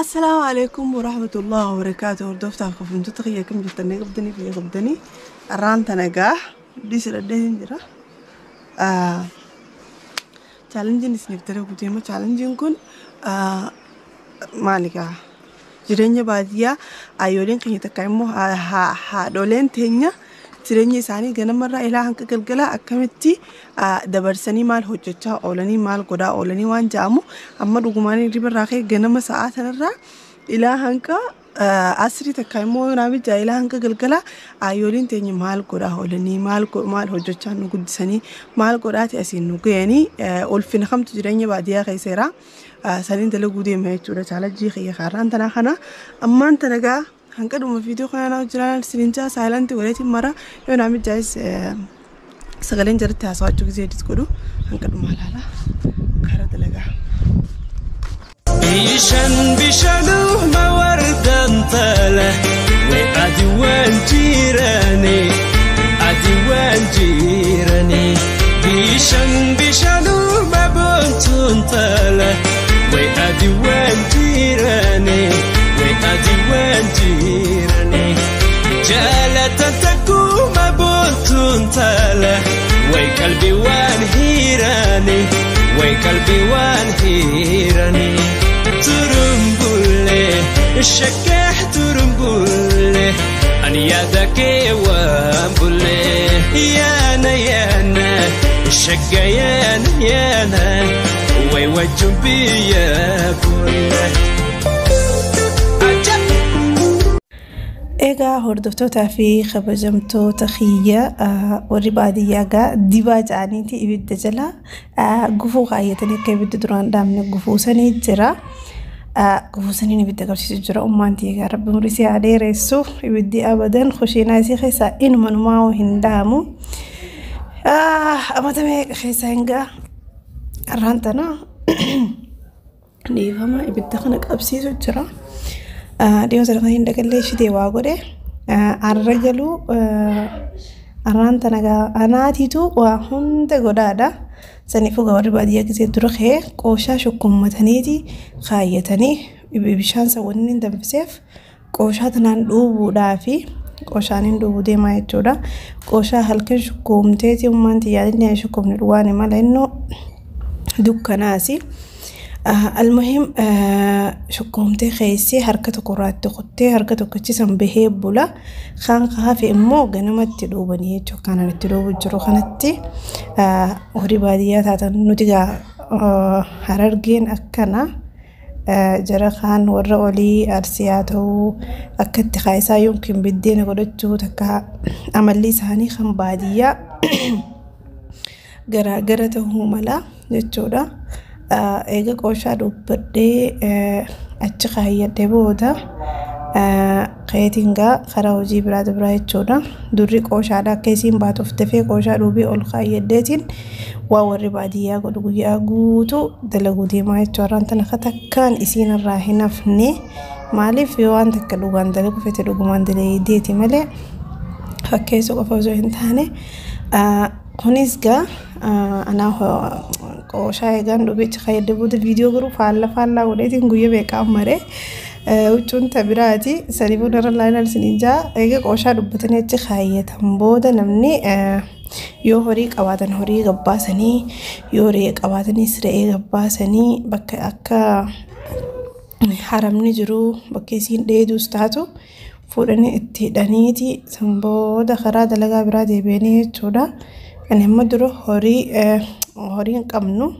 السلام عليكم ورحمة الله وبركاته. وردفت أخوفن تتغير كم جتني قبضني في قبضني الرانت نجاح دي سردين جرا challenge نسني بترى قدي ما challenge يكون مالكا جريني بعديا أيورين كي يتكلموا ها دولين تينيا تريني ساني جنا مرة إلى هنك كالجلا أكملتي دبرسني مال هجتة أولاني مال قدا أولاني وان جامو أما رغماني ريبر راكي جنا مساعات نرى إلى هنك أسري تكلموا نامي جا إلى هنك كالجلا أيورين تيني مال قدا أولاني مال هجتة نقول سني مال قدا تأسين نقولني ألفين خم تجريني بعديا خيسرا سنين تلو قدي ما يجورا على جي خي خارن تنا خنا أما أنت نجا هنكر دوم فيديو خنا نوجرا سنينجا سايلنت وليتي مرة يوم نعمل جايز سجلين جرت هاسوا تجوز زيادة تقولوا هنكر دوم هلا خارج تلقى إيشان بيشانو ما وردان طاله وأدوان جيراني أدوان جيراني إيشان بيشانو ما بنتون طاله وأدوان جيراني وأدوان جيراني جالت تكو ما بنتون طاله وقلبي وان هيراني وقلبي وان هيراني ترمبولي الشكاح ترمبولي أنا يدك وامبولي يانا يانا الشقيان يانا ويوجه بيا بولي إيجا هردفتو في خبجمتو تخية وربادية ديباج عنيتي إبدا جلا قفو غايتني كي بدا دران دامنا قفو سني جرا قفو سني نبدا قرشي جرا أمانتي يا رب مرسي علي ريسو إبدي أبدا خوشي ناسي خيسا إنو من ماو هندامو أما تمي خيسا هنگا رانتنا نيفهما إبدا خنق أبسيسو جرا ديو سرقين دكالي شدي واغوري الرجلو أرانتا نجا أنا تيتو وهند غدادا سنفو غوري بادية كزي درخه قوشا شكم متنيدي خايتني بيشان سوونين دمسيف قوشا تنان دوبو دافي قوشانين دوبو دي ما يتودا قوشا هلكن شكم تيتي ومانتي يالين شكم نرواني مالا إنو دوكا ناسي المهم شكومتي خيسي حركة قرات تقطي حركة كتشسم بهيب بولا خانقها في امو غنمت تدوبني جو كان تدوب جرو خنتي وري باديات هذا نتيجة هررجين أكنا جرا خان ورولي أرسياته أكد خايسا يمكن بدين قدرتو تكا عملي ساني خم بادية جرته ملا جتودا إيجا قوشا دوبدي أتشخايا دبودا قيتينغا خراوجي براد برايتشودا دوري قوشا دا كيسين باتوف دفي قوشا دوبي أولخايا ديتين ووري باديا قدوغي أغوتو دلغو دي مايتشوران تنخطا كان إسين الراهنا فني مالي فيوان تكالوغان دلغو فتلوغمان دلي ديتي ملي حكيسو قفوزو هنتاني هنسجا أنا هو قوشا يجان دوبيت خير دبود فيديو جرو فالا وليتين قوية بيكا مرة وشون تبراتي سريبو نرى لاينا السنينجا إيجا قوشا دوبتني تخير تنبودا نمني يو هوريك أوادن هوريك أباسني يو ريك أوادن سرعي أباسني بك أكا حرمني جرو بكيسين ديدو ستاتو فورني اتدانيتي سنبودا خراد لغا برادي بيني تودا أنا مدرو هوري قمنو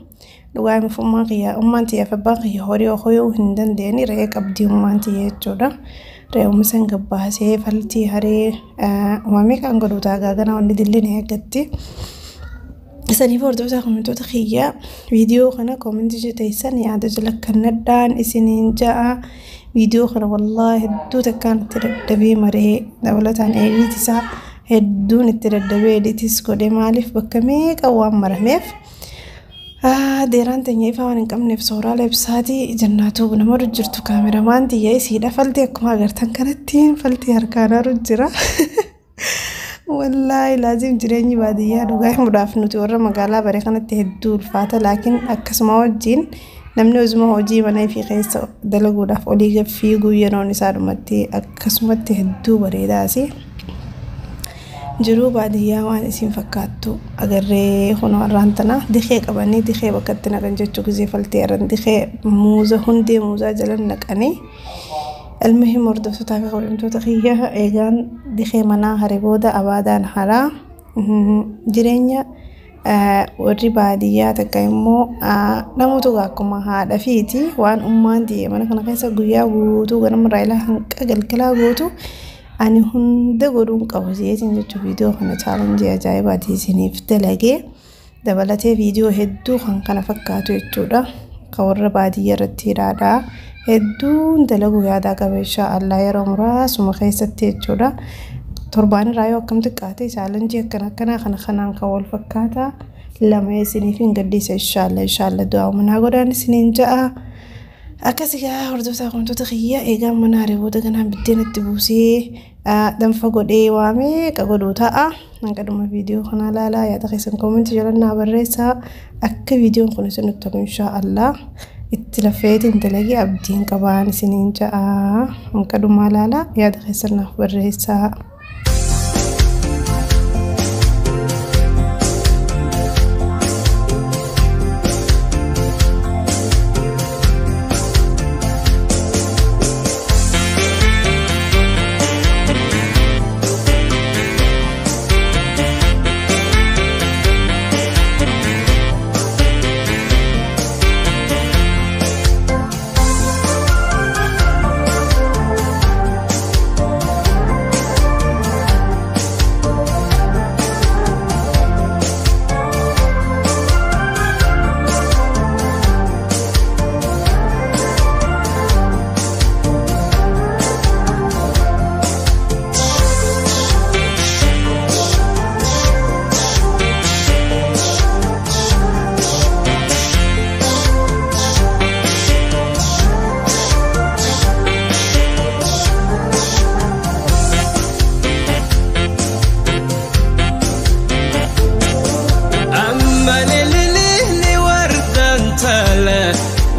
لغاية مفهوم غيا أمانتي فباقي هوري أخويو هندن ديني رأيك أبدي أمانتي تودا رأيو مسن قباسي فلتي هري وماميك أنقلو تاقاقنا واني دليني هكتي سني فوردو تاقمنتو تخيا فيديو خنا كومنتي جتايسان يعدج لك كندان إسنين جاء فيديو خنا والله هدو تكان تردبي مري دولتان ايجي تسا هدون التردبي دي تسكو دي مالف بكميك أوام مرميف ديران تنيي فاوان انقم نف صورة لبساتي جناتو بنمر جرتو كاميرا مان تيي سيدا فلتي اكما غرتن كانتين فلتي هركانا رجرا والله لازم جريني بادية دوغاي مدافنو تورا مقالا بريخانة تهدو الفاتة لكن اكسما وجين namni uzuma hojii mana fi keessa dalaguudhaaf olii gaffiiguu yeroon isaa dhumatti akkasumatti hedduu bareedaasi. Jiruu baadiyyaa waan isin fakkaattu agarree kunoo arraantana dikee qabanii dikee bakkatti naqan jechuu gisee faltee arran dikee muuza hundee muuzaa jalan naqanii المهم وردفتو تافي قولمتو تخيّة إيغان دخي منا هربودا أبادان هرا جرينيا warri baadiyyaa takka immoo namoota akkuma haadha fiiti waan ummaan ta'e mana kana keessa guyyaa guutuu ganama ilaa hanqa galgalaa guutuu ani hunda godhuun qabu jeetiin jechuun viidiyoo kana chaalenjii ajaa'ibaati isiniif dalagee dabalatee viidiyoo hedduu kan kana fakkaatu jechuudha kan warra baadiyyaa irratti hidhaadha hedduun dalaguu yaadaa qaba inshaallah yeroo muraasuma keessatti jechuudha. Torbaan raayoo akkamti qaatee chaalenjii akkana kanaan kan wal fakkaata lama isiniif hin gaddisa inshaallah du'aa manaa godhaan isiniin ja'a akkasigaa hordoftaa wantoota xiyyaa eegaa mana hariboota kanaan biddeen itti buusee danfa godhee waamee qagoduu ta'a hanqaduma viidiyoo kana laalaa yaada keessan koomentii jalannaa barreessaa akka viidiyoon kun isinitti tolu inshaallah itti lafeetiin dalagee abdiin qabaan isiniin ja'a hanqaduma laalaa yaada keessan naaf barreessaa.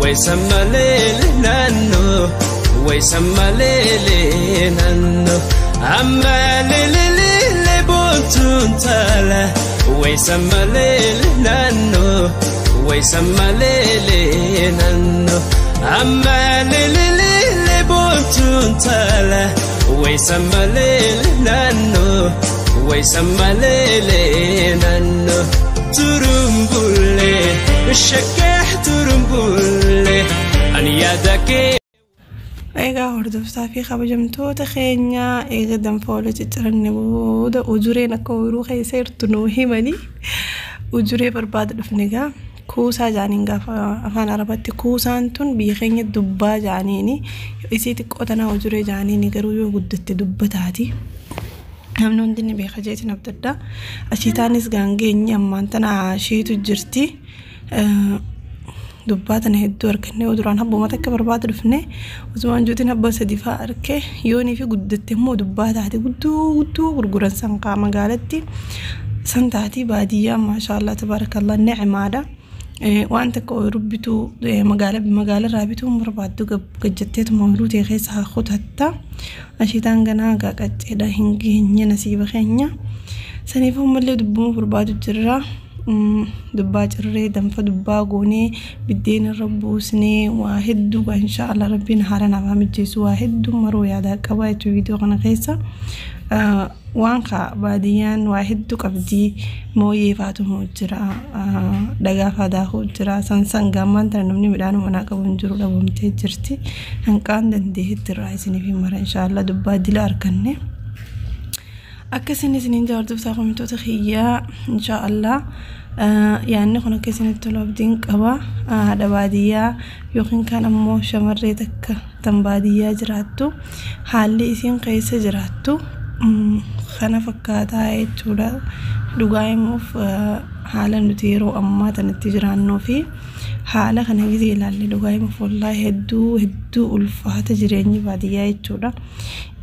ويسمى ليل نانو ويسمى ليل نانو أما ليل بونتون تالا ويسمى ليل نانو ويسمى ليل نانو أما ليل بونتون تالا ويسمى ليل نانو ويسمى ليل نانو ترمبولي الشكاح ترمبولي أنا يدك eegaa hordoftaa fi kabajamtoota keenya eega danfoole cicciranne booda ujureen akka ooyiruu keessa jirtu nuu himanii ujuree barbaada dhufnegaa kuusaa jaaniin gaafa afaan arabatti kuusaan tun biyya keenya dubbaa jaaniini isii xiqqoo tanaa ujuree jaaniini garuu yoo guddatte dubbataati namni hundi ni beeka jeetiin abdaddaa ashiitaanis gaangeenyi ammaan tana ashiitu jirti dubbaatan hedduu arganne duraan habbuma takka barbaada dhufne uzumaan juutiin habba sadii fa'aa arke yoonii fi guddatte immoo dubbaataati gudduu gurguran sanqaa magaalatti santaati baadiyyaa maashaallah tabaarakallah ni'maadha waan takka ooyiruu bituu magaala raabituu barbaaddu gajjatteetuma ooyiruu ta'e keessa haa kutatta ashiitaan ganaa gaaqacceedha hin geenye nasiiba keenya saniif ammallee dubbuma barbaadu jirra dubbaa cirree danfa dubbaa goonee biddeen irra buusnee waa hedduu inshaallah rabbiin haala namaa mijjeessu waa hedduu maroo yaadaa qaba jechuun viidiyoo kana keessa waan ka baadiyyaan waa hedduu qabdii mooyee faatu jira dhagaa faadaa jira sansan gaamman tan namni midhaan manaa qabu hin jiru dhabamtee jirti hanqaan dandeetti irraa isiniif mara inshaallah dubbaa dila arganne akkasiin isiniin jaartuftaa koomitoota xiyyaa inshaallah yaanni kun akka isinitti tolu abdiin qaba haadha baadiyyaa yookiin kan ammoo shamarree takka tan baadiyyaa jiraattu haalli isiin keessa jiraattu kana fakkaataa jechuudha dhugaa himuuf haala nuti yeroo ammaa tanatti jiraannuu fi haala kana gisee ilaalle dhugaayima wallahi hedduu ulfaata jireenyi baadiyyaa jechuudha.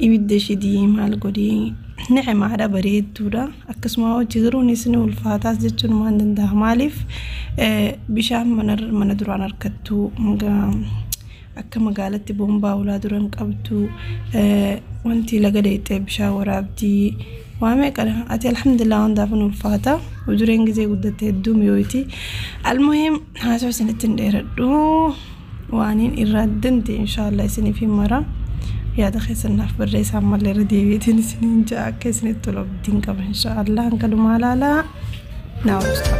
Ibidda shidii maal godhii ni'amaadha bareedduudha. Akkasuma hojii garuunis ni ulfaataas jechuun maan danda'a. Maaliif bishaan mana duraan harkattu akka magaalatti boombaa ulaa duran qabdu wanti laga deettee bishaan waraabdii waame qala ati alhamdulillah hundaaf ulfaata ujureen gisee guddatte hedduu miyooti. Almuhim haasoo isinitti dheeradhu waaniin irraa dante inshallah isiniif himara yaada keessanaaf barreessaa malee irra deebiitiin isiniin ja'a akka isinitti tolu abdiin qaba inshallah hankalumaa laalaa naawusta.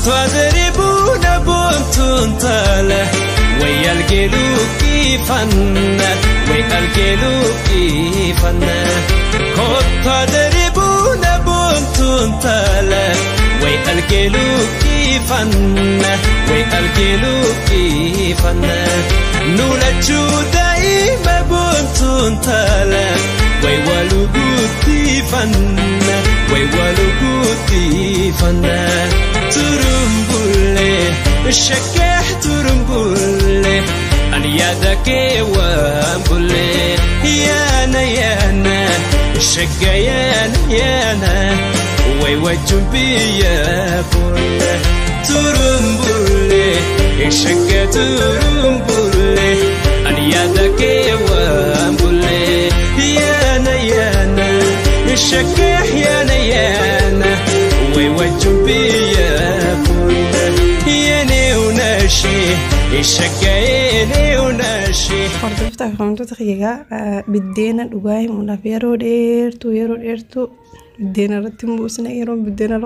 تدربون بنتون تاله ويالجلو كيفنا ويالجلو كيفنا تدربون بنتون تاله ويالجلو كيفنا ويالجلو كيفنا نولجو دايما بنتون تاله ويوالو كيفنا ويوالو كيفنا ترمبولي الشكاح ترمبولي أنا يدك وامبولي يانا الشكايان يانا ويوجم بيا بولي ترمبولي الشكا ترمبولي أنا يدك وامبولي يانا الشكاح يانا ويوجم بيا hordofta fahamtoota xiqqaa biddeena dhugaa himuudhaaf yeroo dheertuu biddeena irratti buusna yeroo biddeena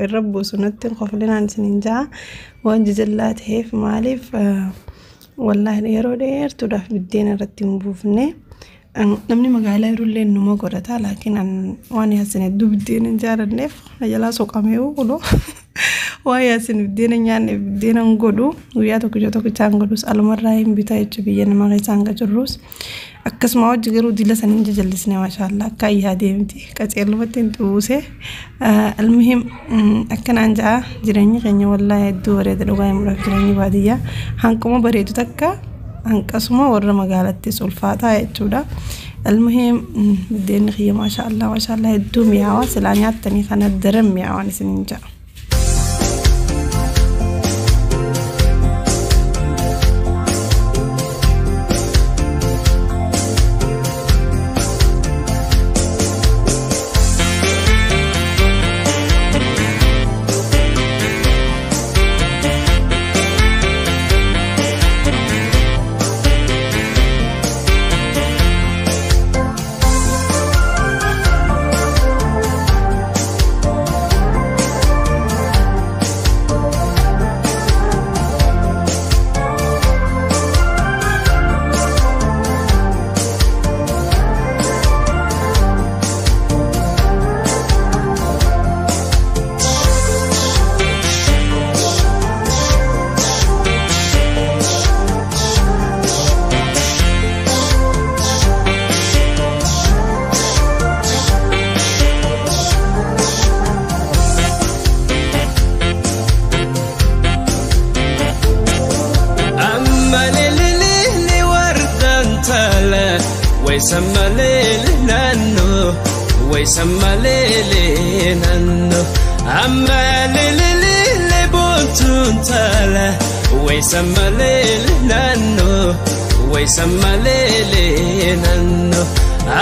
irra buusnatti qoflinaan isiniin jaa waan jajallaa ta'eef maaliif wallahi yeroo dheertuudhaaf biddeena irratti buufne namni magaalaa irullee numa godhata laakiin waan yaasin hedduu biddeena hin jaalanneef jalaa soqamee ulo waa yaasin biddeena nyaanne biddeena godhu guyyaa tokko chaan godhus alumarraa hin bitaa jechuun biyya nama keessaan gajurruus akkasuma hojii garuu dila saniin jajallisne maashaallah akka yaadee miti qaceellumatti hin xuuse almuhim akkanaan ja'a jireenyi keenya wallahi hedduu bareeda dhugaa himuudhaaf jireenyi baadiyyaa hanquma bareedu takka hanqasuma warra magaalattis ulfaataa jechuudha. Almuhim biddeenni kiyya maashaallah hedduu mi'aawaa silaa nyaattanii kana daran mi'aawaan isiniin ja'a. ويسمى ليل نانو أما ليل بنتون تالا ويسمى ليل نانو ويسمى ليل نانو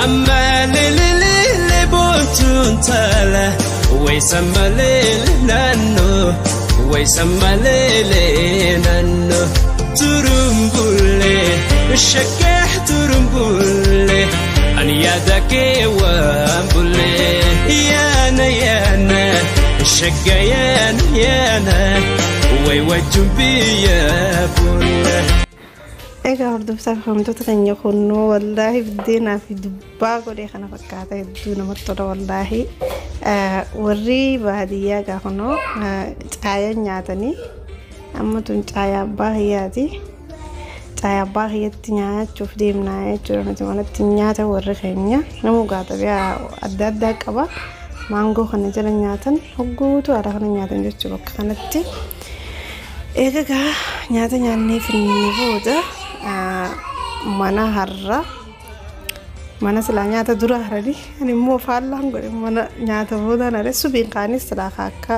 أما ليل بوتون تلا ويسمى ليل نانو ويسمى ليل نانو ترمبولي الشكاح ترمبولي أني يدك وامبولي يانا الشقيان يانا ويوجب بيا بولي egaa hordoftoota hamtoota keenya kunoo wallaahi biddeenaa fi dubbaa godhee kana fakkaata hedduu namatti tola wallaahi warri baadiyyaa gaafanoo caayaan nyaatanii amma tun caayaa abbaa hiyyaati caayaa abbaa hiyyatti nyaachuuf deemnaa jechuudha nuti manatti nyaata warri keenya namuu gaatabiyaa adda addaa qaba maangoo kana jala nyaatan hogguutu haala kana nyaatan jechuu bakka kanatti egaa nyaata nyaannee finnee booda mana harra mana silaa nyaata dura harani ani immoo faallaan godhe mana nyaata booda nare subiin kaanis silaa akka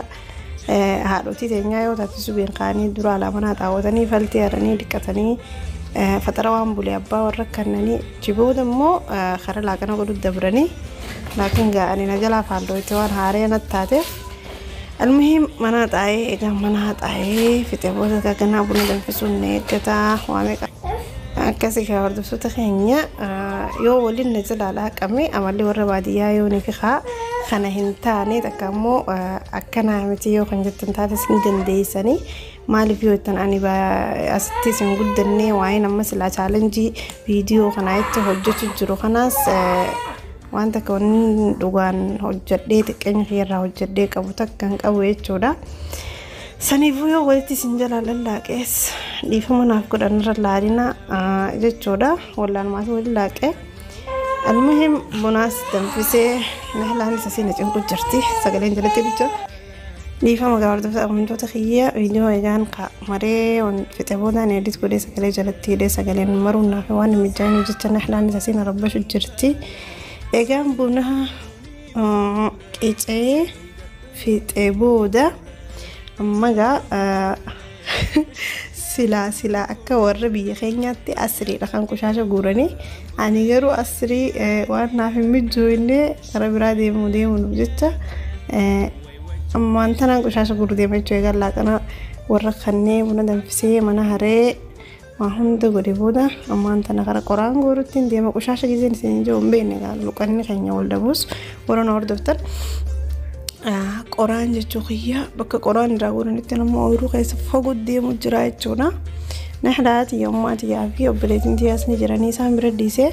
haadhotii teenyaa yoo taate subiin kaanii dura alaa mana xaawwatanii faltii haranii dhiqatanii fatara waan bulee abbaa warra kannanii jibooda immoo kara laaqana godhu dabranii laakiin gaa'anii na jalaa faallootti waan haaree nattaateef المهم mana taa'ee egaa mana taa'ee fixee booda gaganaa buna danfisuun eeggataa waamee akkasii kan hordoftoota keenya yoo waliin na jalaalaa qabne amalli warra baadiyyaa yoo ni fiqaa kana hin taane takka immoo akkana miti yoo kan jettan taate sin dandeessanii maaliif yoo ittan ani asitti sin guddannee waa'ee nama silaa chaalenjii viidiyoo kanaa itti hojjetu jiru kanaas wanta kan dhugaan hojjedhee xiqqeenya keerraa hojjedhee qabu takkan qabu jechuudha saniifuu yoo walitti sin jalaallaaqees dhiifama naaf godhanirra laadina jechuudha wallaan maatii waliin laaqee almuhim bunaas danfisee nahlaan isa siin cinqu jirti sagaleen jalatti bicha dhiifama gaafardofta amantoota kiyya viidiyoo egaan maree fixe boodaan edit godhee sagalee jalatti hidhee sagaleen maruun naaf waan mijaa'in jecha nahlaan isa siin rabbashu jirti egaan buna qicee fixee booda ammagaa sila akka warra biyya keenyaatti asriidha kan kushaasha guuranii ani garuu asrii waan naaf hin mijoonne kara biraa deemuuf jecha ammaan tanaan kushaasha guuru deema jechuu eegaa laaqana warra kannee buna danfisee mana haree waan hunda godhe booda ammaan tana kara qoraan guuruttiin deema kushaasha gizeen isin jiru hin beekne egaa luqanni keenya wal dhabuus warra na hordoftan qoraan jechuu kiyya bakka qoraan irraa guuranitti nama ooyiruu keessa fagoo deemu jira jechuudha naxlaati yommaati yaafi obboleetiin tiyaasni jiranii isaan bira dhiisee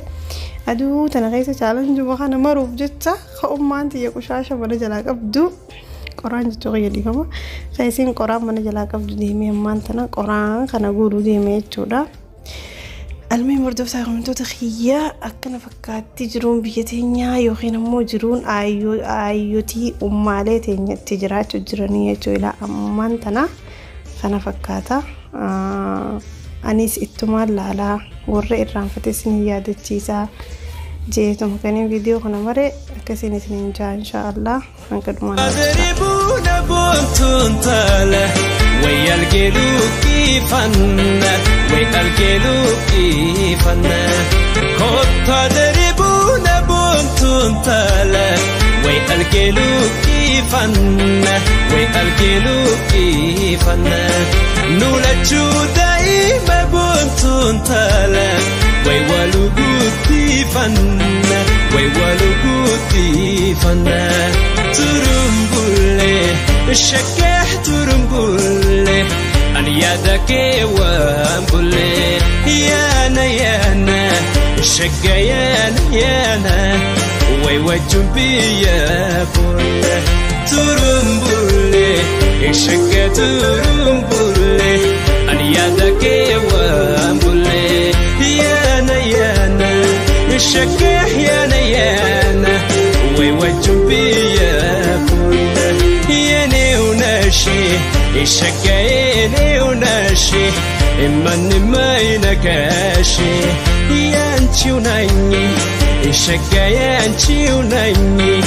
aduu tana keessa chaalenjuma kana maruuf jecha ka'ummaan tiyya kushaasha mana jalaa qabdu qoraan jechuu kiyya dhiifama keessiin qoraan mana jalaa qabdu deemee ammaan tana qoraan kana guuruu deemee jechuudha المهم برضو ساهم تو تخيّا أكنا فكّاتي جرون بيتينيا يوخين مو جرون آيوتي أمالي تجرات جرانية جويلا أمان تنا خنا فكّاتا أنيس إتمال لالا ورّ إرّان فتسيني يادة تيسا جيتو مكانين فيديو خنا مرة كسيني سننجا إن شاء الله هنكدمانا أدربونا بونتون تالا ويا القلوب كيفنا ويا القلوب كيفنا كنت أدربونا بونتون تالا ويا القلوب كيفنا ويا القلوب كيفنا نولجو دايما بونتون تالا ويا القلوب كيفنا ويا القلوب كيفنا ترمبولي الشكاح ترمبولي أنا يدك وامبولي يانا الشقيان يانا ويوجب بيا بولي ترمبولي الشكا ترمبولي أنا يدك وامبولي يانا الشكاح يانا ويوجب بيا ياني وناشي الشكايني وناشي إما ما ينكاشي يانتي وناني الشكايانتي وناني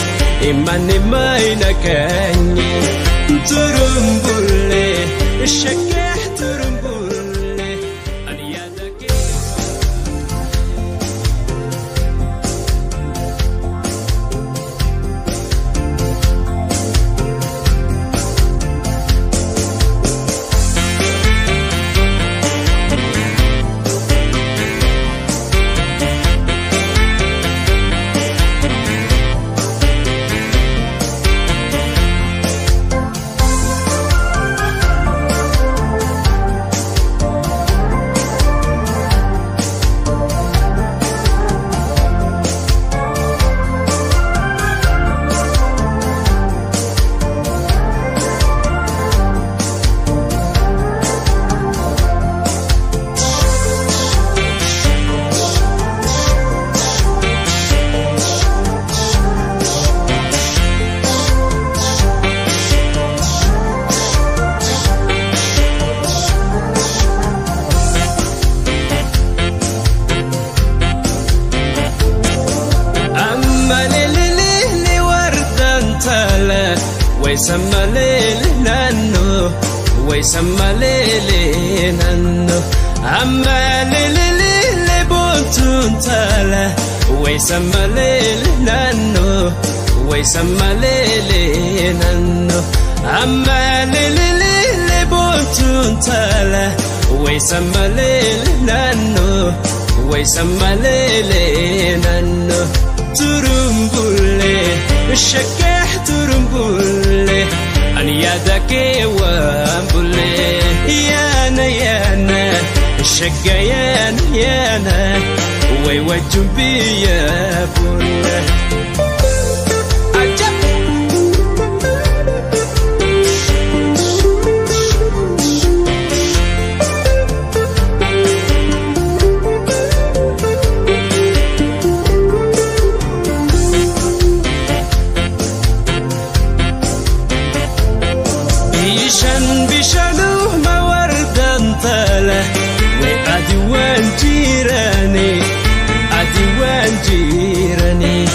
إما ما ينكاني ترمبولي الشكاح ترمبولي أنا يدك ويسمليل نانو ويسمليل نانو أما ليل بوتون تالا ويسمليل نانو ويسمليل نانو أما ليل بوتون تالا ويسمليل نانو ويسمليل نانو ترمبولي الشكاح ترمبولي أن يدك وامبولي يانا الشكايان يانا ويوجب بيا بولي بشانو ما وردان تالا وأدوان جيراني أدوان جيراني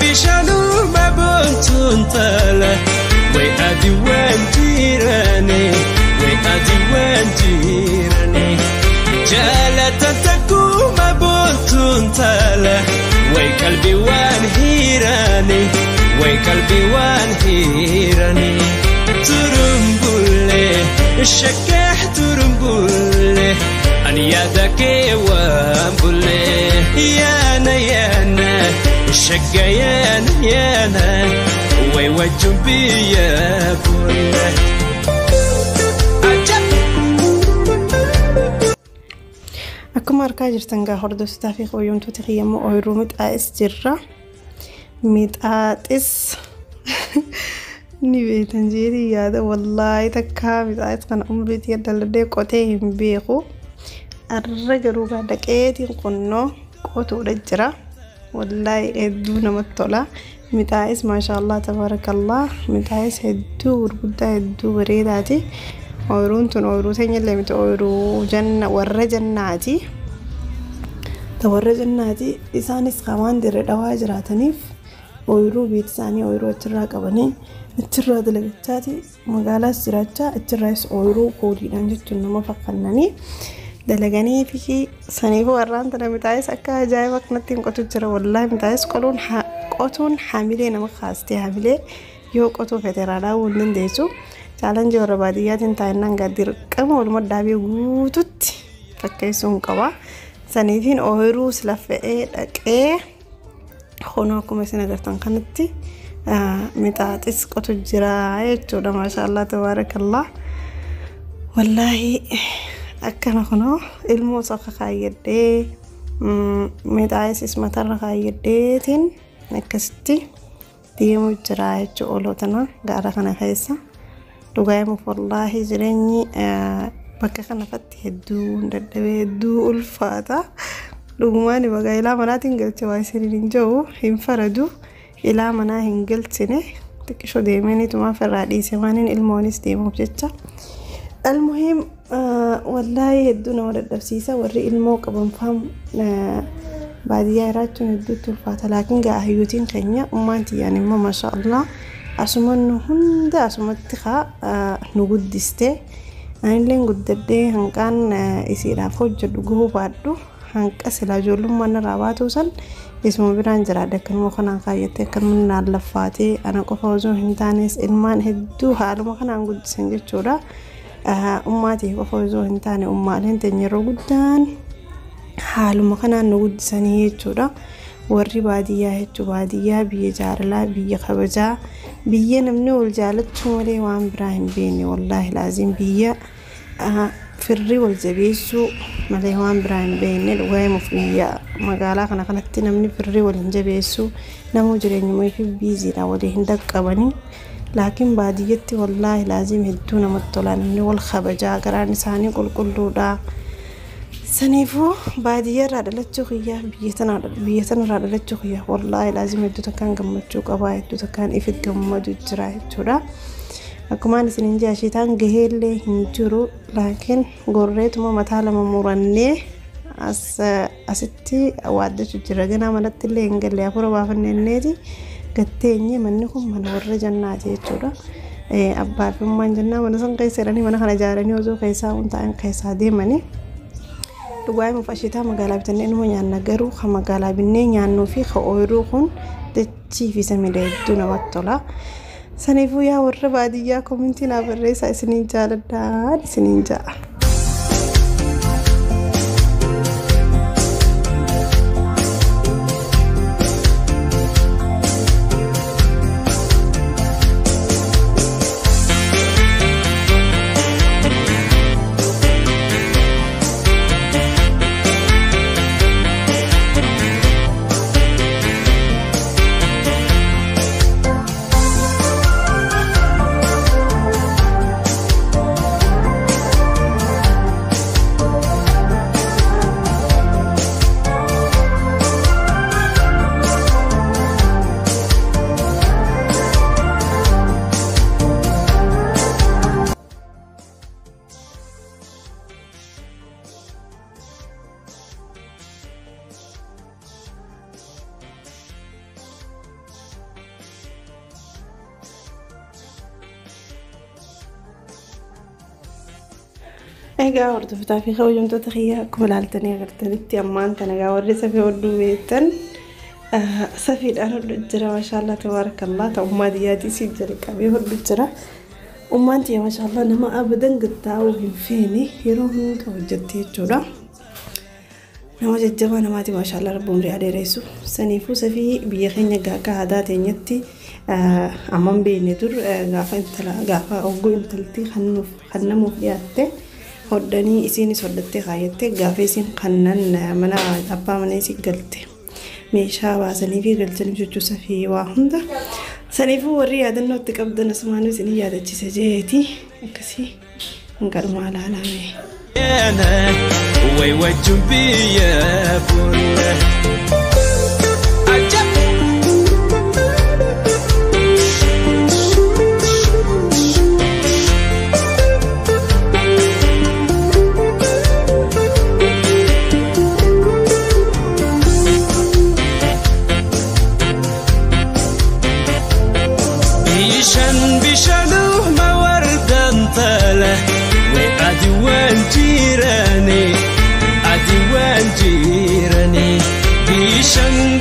بشانو ما بنتون تالا وأدوان جيراني وأدوان جيراني جالة تكو ما بنتون تالا وقلبي وان هيراني وقلبي وان هيراني ترمبولي الشكاح ترمبولي أن يدك وامبولي يانا الشكايان يانا ويوجب بيا بولي أكما أركا جرتنغا هردو ستافي خويون توتخيامو أويرو متآس جرة متآس نبيتن جيري يادا والله تكا متآس كان عمري تيادا لدي قوتيهم بيخو الرجلو بعدك ايتين قنو قوتو رجرة والله ادونا مطلع متآس ما شاء الله تبارك الله متآس هدو ورقودا هدو بريداتي أويرون تون أويرو تاني اللي مت أويرو جنة ورّ جناتي تورّ جناتي إسانيس خوان در دواجراتنيف أويرو بيت ساني أويرو ترى كبني ترى دلقتاتي مقالة سرعة ترى أويرو كودي نانجت إنه فقنني دلقني فيكي سنيفو ورّان ترى متعيس أكا جاي وقت نتين قطو ترى والله متعيس قطون حاملين ما خاستي حاملين يو قطو فترالا ولن ديسو challenge warra baadiyaatiin taa'inaan dirqama walumaa dhaabee guututti fakkeessuun qaba. Saniitiin ooyiruu laffa'ee dhaqee honoo akkuma isin agartan kanatti mixaaxis qotu jira jechuudha. Maashaallah tabaarakallah. Wallaahi akkana honoo ilmoo soqa kaayyadhee mixaaxis matarra kaayyadheetiin akkasitti deemuu jira jechuudha. Oolotana gaara kana keessa. Dhugaayama wallahi jireenyi bakka kanatti hedduu dadhabee hedduu ulfaata. Dhugumaan baga ilaa manaatiin galchee waa isiniin hin jiru hin faradu ilaa manaa hin galchine xiqqishoo deemanii tumaa firraa dhiise waaniin ilmoonis deemuuf jecha. Almuhiim wallahi hedduu nama dadhabsiisa warri ilmoo qaban faam baadiyyaa irraachuun hedduutti ulfaata. Laakiin gaa hayyootiin keenya ummaan tiyyaan immoo maashaallah asuman hunda asumatti nu guddiste anilleen guddadhee hanqaan isiidhaaf hojjedhu gahuu baadhu hanqa silaa ijoollummaan irraa baatu san isuma biraan jiraadha akkanuma kanaan kaayyattee akkanuma naan laffaatee ana qofa osoo hin taanes ilmaan hedduu haaluma kanaan guddisan jechuudha. Ummaatii qofa osoo hin taane ummaaleen teenya yeroo guddaan haaluma kanaan nu guddisanii jechuudha. warri baadiyyaa hedduu baadiyyaa biyya jaalalaa biyya kabajaa biyya namni wal jaalachuu malee waan biraa hin beekne wallahi laazim biyya firri wal jabeessuu malee waan biraa hin beekne dhugaaymuuf biyya magaalaa kana kanatti namni firri wal hin jabeessuu namu jireenyuma fi biiziidha walii hin dhaqqabanii laakiin baadiyyatti wallahi laazim hedduu namatti tola namni wal kabajaa garaan isaanii qulqulluudha. سنيفو بعديه راد لتشوخيا بيتنا راد لتشوخيا والله لازم يدو تكان قمتشو قبا يدو تكان إفت قمدو جراه جورا أكمان سننجي عشيتان قهيلي هنجورو لكن قريت ما متالا مموراني أستي أوادة جراغنا ملت اللي انقل لي أفورا بافن النادي gatteenye manni kun mana warra jannaati jechuudha. Abbaa fi ummaan jannaa mana san keessa jiranii mana kana ijaaranii osoo keessaa hundaa'an keessaa deemanii dhugaa himuuf ashiitaa magaalaa bitannee numa nyaanna garuu kan magaalaa binnee nyaannuu fi kan ooyiruu kun dachii fi samiidha hedduu namatti tola. Saniifuu yaa warra baadiyyaa komintii naa barreessaa isiniin jaaladhaa isiniin ja'a. Egaa hordoftoota fi hawwamtoota kiyyaa akkuma ilaaltanii agartanitti ammaan kana egaa warri safii hodhuu beektan safiidhaan hodhu jira maashaallah tabaarakallah ta'ummaa diyyaatii si jalqabee hodhu jira. Ummaan tiyya maashaallah nama abadan gattaa'uu hin feene yeroo hunda hojjettee jechuudha. Nama jajjabaa namaati maashaallah rabbuun ri'aa dheeressu. Saniifuu safii biyya keenya gaaka aadaa teenyatti amman beekne dur gaafa ogguu intaltii kan namuuf dhiyaatte hodhanii isinis hodhattee kaayattee gaafa isin kannan mana abbaa manaa isii galte meeshaa baasanii fi galchanii jechuu safii waa hunda saniifuu warri yaadannoo itti qabdan asumaanuu isin yaadachise jeeti akkasii hanqalumaa laalame. Way wajjin biyya fuula.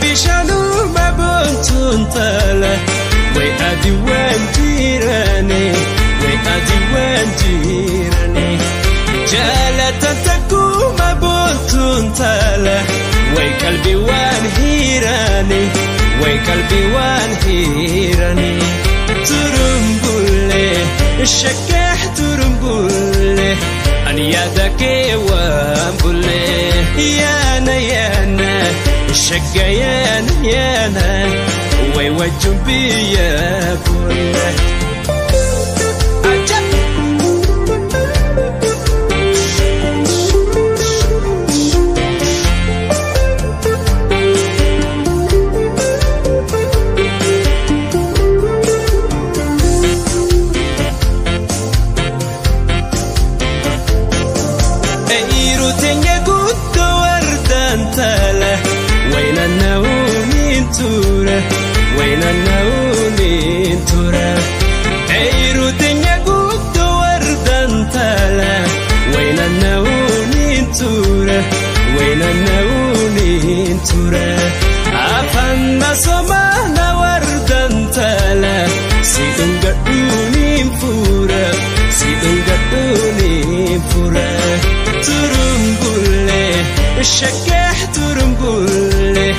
Bishanu mabuntu ntala we adi wanjirani jala tantaku mabuntu ntala we kalbi wan hirani turumbule shakah turumbule an yadake wambule yana شقيان يانا ويوجب بيا كله عجب ايرو تنيا قد وردان تاله وين النوم ترى عيرو دنيا قد وردان تالا وين النوم ترى أفن سمعنا وردان تالا سيدن قدوني فورا ترمبولي الشكاح ترمبولي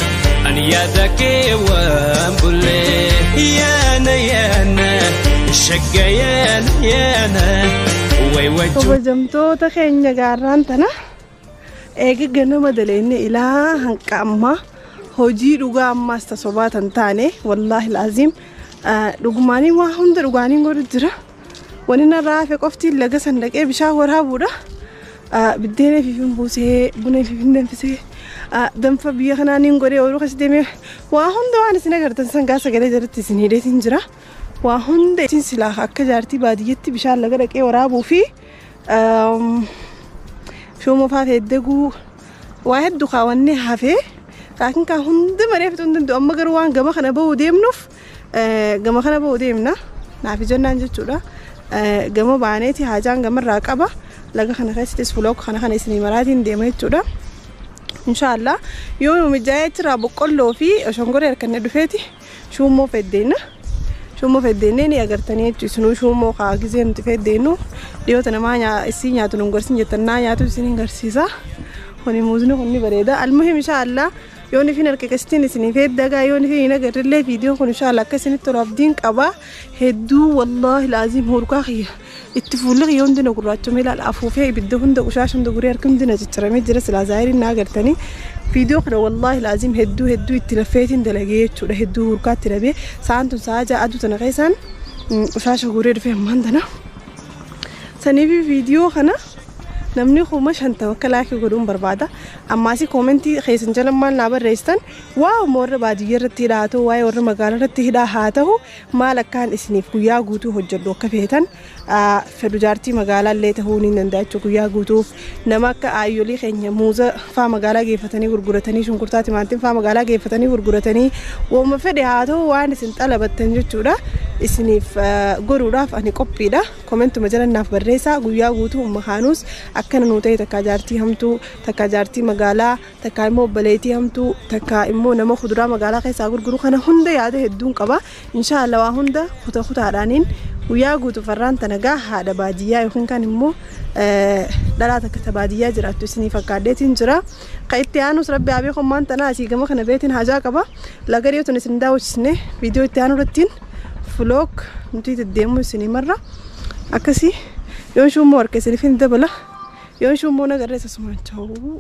أن يدك وامبولي يانا شقيانا ويوجه وبجمتوتا خينيا غارانتنا eega ganama daleenne ilaa hanqa amma hojii dhugaa ammaas tasobaatan taane wallaahi laazim dhugumaanii waa hunda dhugaanii godhu jira wanina raafe qofti laga sandaqee bishaan waraabuudha biddeenee fifin buusee buna fifin danfisee danfa biyya kanaaniin godhee ooluu kasi deemee waa hunda waan isin agartan sangaa sagalee jalatti isin hidheetiin jira waa hunda isin silaa akka jaartii baadiyyetti bishaan laga dhaqee waraabuu fi شومو فافي دغو واحد دخاوني حافي لكن كان هند مريفت هند أما جروان جماعة خنا بو ديمنوف gama kana ba'uu deemna naaf jennaan jechuudha gama baaneeti haajaan gamarraa qaba laga kana keessattis vlog kana isinii maraatiin deema jechuudha inshallah yoo mijaa'ee jira boqqolloo fi shongoree harkanne dhufeeti shummoo feddeena shummoo feddeennee ni agartanii jechuudha shummoo kaa gizee nuti feddeenu dhiyoota namaa isii nyaatu nun gorsin jettannaa nyaatu isin garsiisa kuni muuzni kunni bareeda almuhim inshallah yoon ifin harkakastiin isinii feddagaa yoon ifin agarrillee viidiyoo kun inshallah akka isinitti raabdiin qaba hedduu wallahi laazim hurkaa khiyya itti fuulli khiyya hundina gurraachomee ilaala afuufee ibidda hunda qushaasha hunda gurii harka hundina cicciramee jira silaa zaahirin na agartanii viidiyoo kana wallahi laazim hedduu itti lafeetiin dalagee jechuudha hedduu hurkaatti dhabee saantun saaja aduu tana keessaan qushaasha gurii dhufee ammaan tana saniifi viidiyoo kana namni khuma shanta wakalaaki godhuun barbaada ammaasi koomentii keessan jalan maal naa barreessitan waa warra baadiyyaa irratti hidhaa haa ta'u waa'ee warra magaalaa irratti hidhaa haa ta'u maal akkaan isiniif guyyaa guutuu hojjedhu akka feetan fedhu jaartii magaalaa illee ta'uu ni danda'a jechuudha guyyaa guutuuf nama akka aayyolii keenya muuza faa magaalaa geeffatanii gurguratanii shunkurtaa timaatiin faa magaalaa geeffatanii gurguratanii wooma fedhe haa ta'u waan isin xalabattan jechuudha isiniif godhuudhaaf ani qophiidha koomentuma jalan naaf barreessaa guyyaa guutuu ummahaanuus akkana nuu ta'e takka jaartii hamtuu takka jaartii magaalaa takka immoo obbaleetii hamtuu takka immoo nama kuduraa magaalaa keessaa gurguru kana hunda yaada hedduun qaba inshallah waa hunda kutaadhaaniin guyyaa guutuu farraan tanagaa haadha baadiyyaa yookiin kan immoo dhalaa takka baadiyyaa jiraattu isinii fakkaaddeetiin jira ka itti aanus rabbi abii hommaan tanaa asii gama kana beetiin haajaa qaba lagarii tun isin daawwachisne viidiyoo itti aanu irrattiin vlog nuti deemuu isinii marra akkasii yoon shummoo harka isiniif hin dabala yoon shummoo nagarreessa sumaan chaa'uu